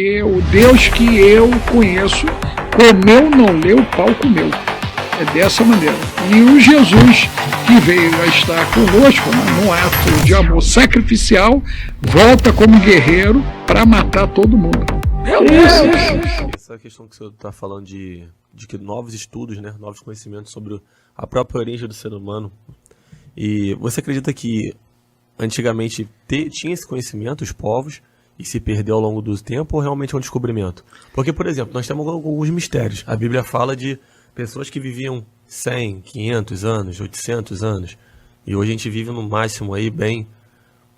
O Deus que eu conheço, comeu, não leu, pau comeu. É dessa maneira. E o Jesus que veio a estar conosco, num ato de amor sacrificial, volta como guerreiro para matar todo mundo. Essa questão que o senhor está falando de que novos estudos, né, novos conhecimentos sobre a própria origem do ser humano. E você acredita que antigamente tinha esse conhecimento, os povos, e se perdeu ao longo do tempo, ou realmente é um descobrimento? Porque, por exemplo, nós temos alguns mistérios. A Bíblia fala de pessoas que viviam 100, 500 anos, 800 anos. E hoje a gente vive no máximo aí bem,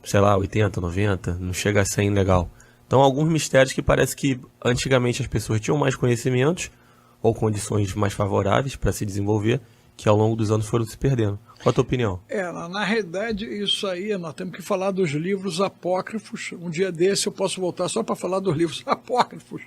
sei lá, 80, 90, não chega a 100 legal. Então, alguns mistérios que parece que antigamente as pessoas tinham mais conhecimentos ou condições mais favoráveis para se desenvolver, que ao longo dos anos foram se perdendo. Qual a tua opinião? Na realidade, isso aí, nós temos que falar dos livros apócrifos. Um dia desse eu posso voltar só para falar dos livros apócrifos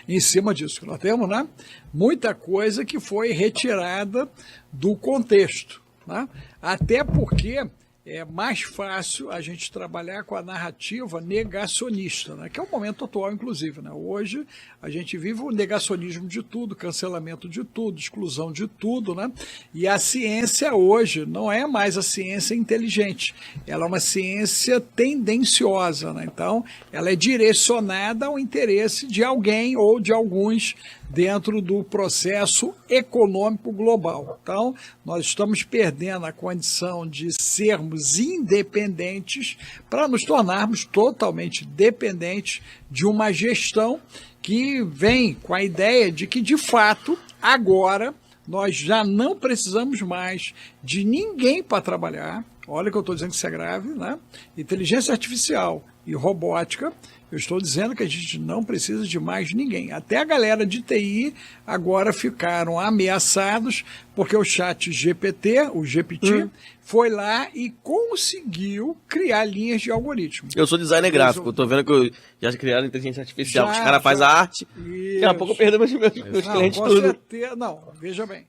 em cima disso. Nós temos, né, muita coisa que foi retirada do contexto, né? Até porque é mais fácil a gente trabalhar com a narrativa negacionista, né? Que é o momento atual, inclusive, né? Hoje a gente vive o negacionismo de tudo, cancelamento de tudo, exclusão de tudo, né? E a ciência hoje não é mais a ciência inteligente, ela é uma ciência tendenciosa, né? Então ela é direcionada ao interesse de alguém ou de alguns dentro do processo econômico global. Então, nós estamos perdendo a condição de sermos independentes para nos tornarmos totalmente dependentes de uma gestão que vem com a ideia de que, de fato, agora nós já não precisamos mais de ninguém para trabalhar. Olha que eu estou dizendo que isso é grave, né? Inteligência artificial e robótica, eu estou dizendo que a gente não precisa de mais ninguém. Até a galera de TI agora ficaram ameaçados porque o chat GPT, o GPT, foi lá e conseguiu criar linhas de algoritmo. Eu sou designer gráfico, estou vendo que já criaram inteligência artificial, os caras fazem a arte, daqui a pouco eu perdo meus clientes tudo. Não, veja bem,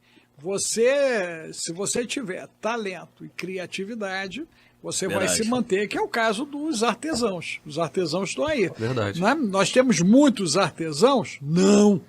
se você tiver talento e criatividade, você vai se manter, que é o caso dos artesãos. Os artesãos estão aí. Verdade. Nós temos muitos artesãos? Não.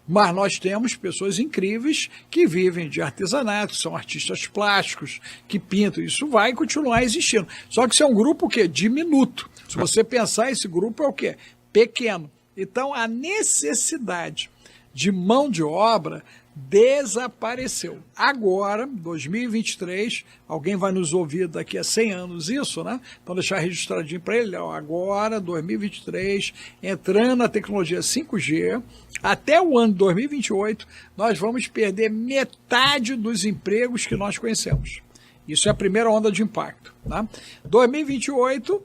Mas nós temos pessoas incríveis que vivem de artesanato, são artistas plásticos, que pintam. Isso vai continuar existindo. Só que isso é um grupo o quê? Diminuto. Se você pensar, esse grupo é o quê? Pequeno. Então, a necessidade de mão de obra desapareceu. Agora, 2023, alguém vai nos ouvir daqui a 100 anos isso, né? Então deixar registradinho para ele, agora, 2023, entrando na tecnologia 5G, até o ano 2028, nós vamos perder metade dos empregos que nós conhecemos. Isso é a primeira onda de impacto, tá? 2028,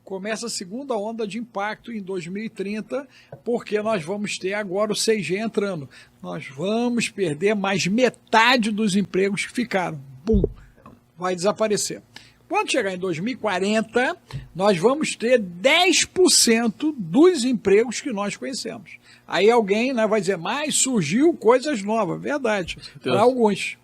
começa a segunda onda de impacto em 2030, porque nós vamos ter agora o 6G entrando. Nós vamos perder mais metade dos empregos que ficaram. Vai desaparecer. Quando chegar em 2040, nós vamos ter 10% dos empregos que nós conhecemos. Aí alguém, né, vai dizer, mas surgiu coisas novas. Verdade. Para alguns.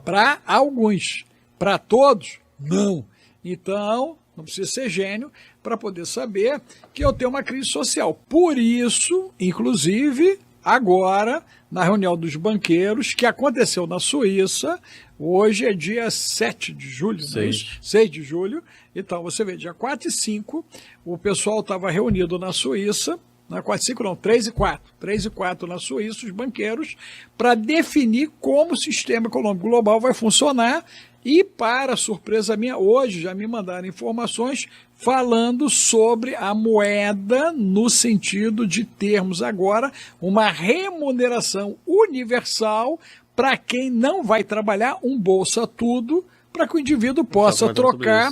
Para alguns. Para todos, não. Então, não precisa ser gênio para poder saber que eu tenho uma crise social. Por isso, inclusive, agora, na reunião dos banqueiros, que aconteceu na Suíça, hoje é dia 7 de julho, 6 de julho. Então, você vê, dia 4 e 5, o pessoal estava reunido na Suíça, não é 4 e 5 não, 3 e 4. 3 e 4 na Suíça, os banqueiros, para definir como o sistema econômico global vai funcionar. E, para surpresa minha, hoje já me mandaram informações falando sobre a moeda no sentido de termos agora uma remuneração universal para quem não vai trabalhar, um bolsa tudo, para que o indivíduo possa trocar.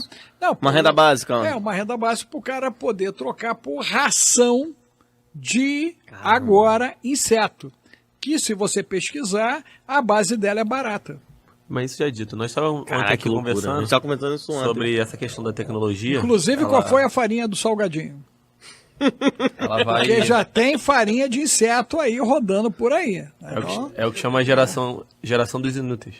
Uma renda básica. Uma renda básica para o cara poder trocar por ração de, agora, inseto. Que, se você pesquisar, a base dela é barata. Mas isso já é dito. Nós estávamos aqui conversando, a gente estava comentando isso sobre essa questão da tecnologia. Inclusive, qual foi a farinha do salgadinho? Porque já tem farinha de inseto aí rodando por aí. É o que chama geração dos inúteis.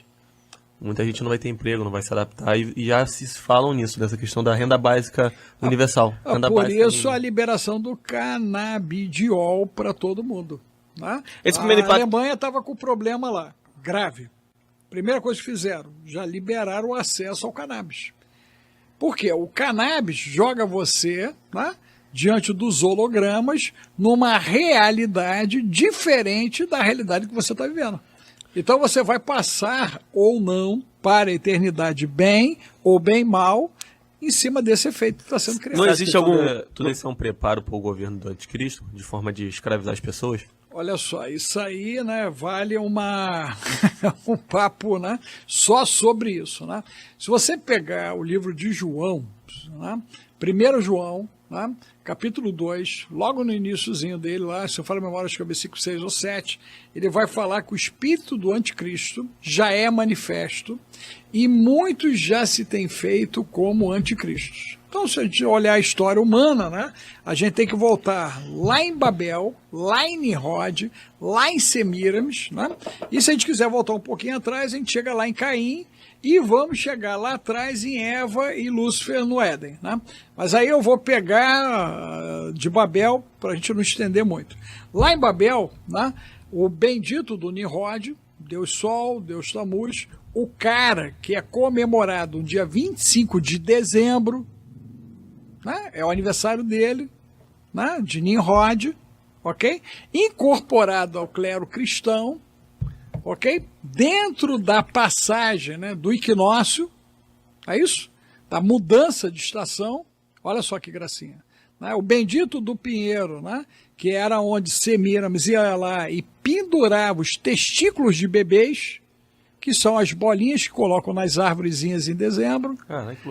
muita gente não vai ter emprego, não vai se adaptar, e já se falam nisso, dessa questão da renda básica universal. Por isso a liberação do canabidiol para todo mundo. Né? A Alemanha estava com problema lá, grave. Primeira coisa que fizeram, já liberaram o acesso ao cannabis. Por quê? O cannabis joga você, né, diante dos hologramas numa realidade diferente da realidade que você está vivendo. Então você vai passar ou não para a eternidade bem ou bem mal em cima desse efeito que está sendo criado. Não existe tudo isso é um preparo para o governo do anticristo, de forma de escravizar as pessoas? Olha só, isso aí, né, vale um papo, né, só sobre isso, né? Se você pegar o livro de João, né, 1 João, né, capítulo 2, logo no iniciozinho dele lá, se eu falo a memória, acho que é o versículo 6 ou 7, ele vai falar que o espírito do anticristo já é manifesto e muitos já se têm feito como anticristos. Então, se a gente olhar a história humana, né, a gente tem que voltar lá em Babel, lá em Nimrod, lá em Semiramis, né? E se a gente quiser voltar um pouquinho atrás, a gente chega lá em Caim e vamos chegar lá atrás em Eva e Lúcifer no Éden, né? Mas aí eu vou pegar de Babel para a gente não estender muito. Lá em Babel, né, o bendito do Nimrod, Deus Sol, Deus Tammuz, o cara que é comemorado no dia 25 de dezembro, né, é o aniversário dele, né, de Nimrod, ok? Incorporado ao clero cristão, ok? Dentro da passagem, né, do equinócio, é isso? Da mudança de estação, olha só que gracinha. Né? O bendito do pinheiro, né, que era onde Semiramis ia lá e pendurava os testículos de bebês, que são as bolinhas que colocam nas árvorezinhas em dezembro. Ah, que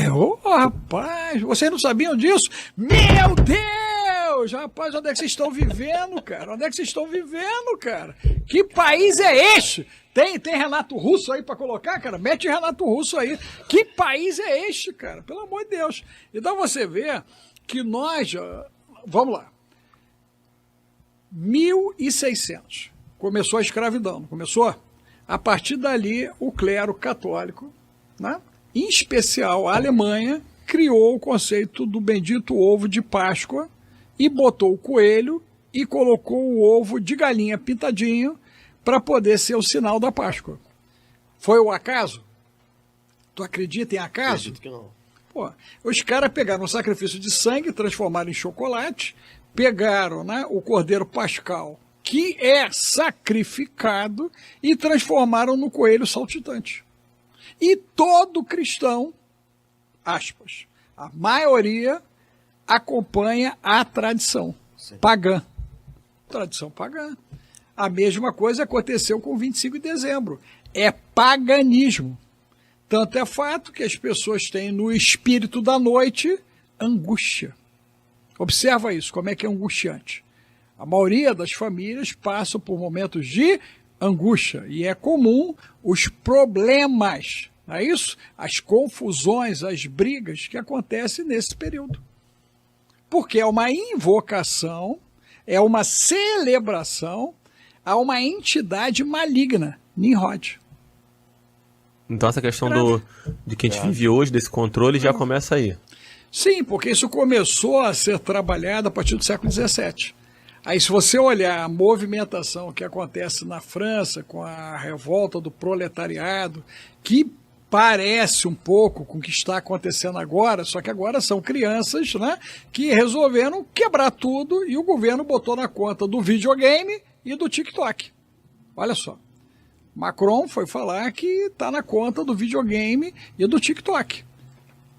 loucura. Rapaz, vocês não sabiam disso? Meu Deus! Rapaz, onde é que vocês estão vivendo, cara? Onde é que vocês estão vivendo, cara? Que país é este? Tem Renato Russo aí para colocar, cara? Mete Renato Russo aí. Que país é este, cara? Pelo amor de Deus. Então você vê que nós, vamos lá, 1600, começou a escravidão, não começou? A partir dali, o clero católico, né, em especial a Alemanha, criou o conceito do bendito ovo de Páscoa e botou o coelho e colocou o ovo de galinha pintadinho para poder ser o sinal da Páscoa. Foi o acaso? Tu acredita em acaso? Acredito que não. Pô, os caras pegaram um sacrifício de sangue, transformaram em chocolate, pegaram, né, o cordeiro pascal, que é sacrificado, e transformaram no coelho saltitante. E todo cristão, aspas, a maioria acompanha a tradição pagã. Tradição pagã. A mesma coisa aconteceu com o 25 de dezembro. É paganismo. Tanto é fato que as pessoas têm no espírito da noite angústia. Observa isso, como é que é angustiante. A maioria das famílias passam por momentos de angústia e é comum os problemas, não é isso? As confusões, as brigas que acontecem nesse período. Porque é uma invocação, é uma celebração a uma entidade maligna, Nimrod. Então essa questão de que a gente vive hoje, desse controle, já começa aí. Sim, porque isso começou a ser trabalhado a partir do século XVII. Aí se você olhar a movimentação que acontece na França com a revolta do proletariado, que parece um pouco com o que está acontecendo agora, só que agora são crianças, né, que resolveram quebrar tudo e o governo botou na conta do videogame e do TikTok. Olha só, Macron foi falar que está na conta do videogame e do TikTok.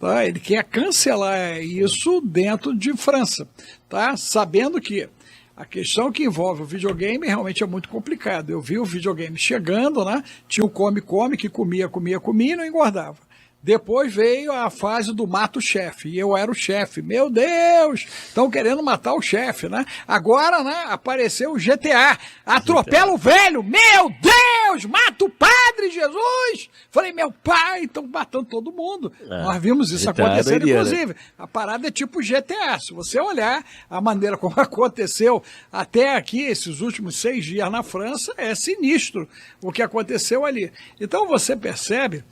Tá? Ele quer cancelar isso dentro de França, tá? Sabendo que a questão que envolve o videogame realmente é muito complicada. Eu vi o videogame chegando, né? Tinha o come-come que comia e não engordava. Depois veio a fase do mata o chefe, e eu era o chefe. Meu Deus, estão querendo matar o chefe, né? Agora, né, apareceu o GTA, atropela o velho, meu Deus, mata o padre Jesus. Falei, meu pai, estão matando todo mundo. Nós vimos isso acontecendo, inclusive. A parada é tipo GTA, se você olhar a maneira como aconteceu até aqui, esses últimos 6 dias na França, é sinistro o que aconteceu ali. Então você percebe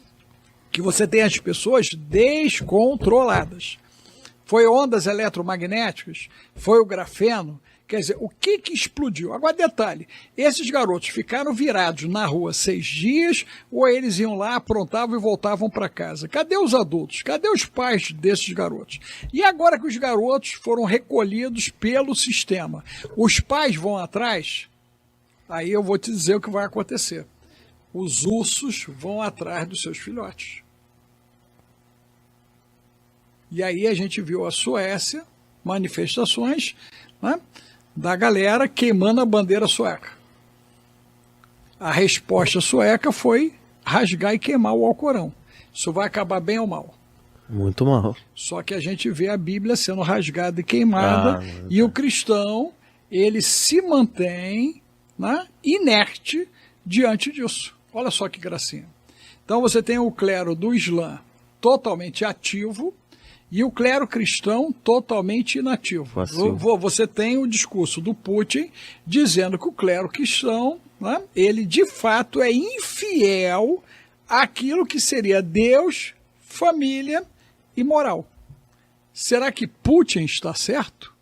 que você tem as pessoas descontroladas. Foi ondas eletromagnéticas, foi o grafeno, quer dizer, o que explodiu? Agora detalhe, esses garotos ficaram virados na rua 6 dias ou eles iam lá, aprontavam e voltavam para casa? Cadê os adultos? Cadê os pais desses garotos? E agora que os garotos foram recolhidos pelo sistema, os pais vão atrás? Aí eu vou te dizer o que vai acontecer. Os ursos vão atrás dos seus filhotes. E aí a gente viu a Suécia, manifestações, né, da galera queimando a bandeira sueca. A resposta sueca foi rasgar e queimar o Alcorão. Isso vai acabar bem ou mal? Muito mal. Só que a gente vê a Bíblia sendo rasgada e queimada, e o cristão, ele se mantém, né, inerte diante disso. Olha só que gracinha. Então você tem o clero do Islã totalmente ativo e o clero cristão totalmente inativo. Você tem o discurso do Putin dizendo que o clero cristão, né, ele de fato é infiel àquilo que seria Deus, família e moral. Será que Putin está certo?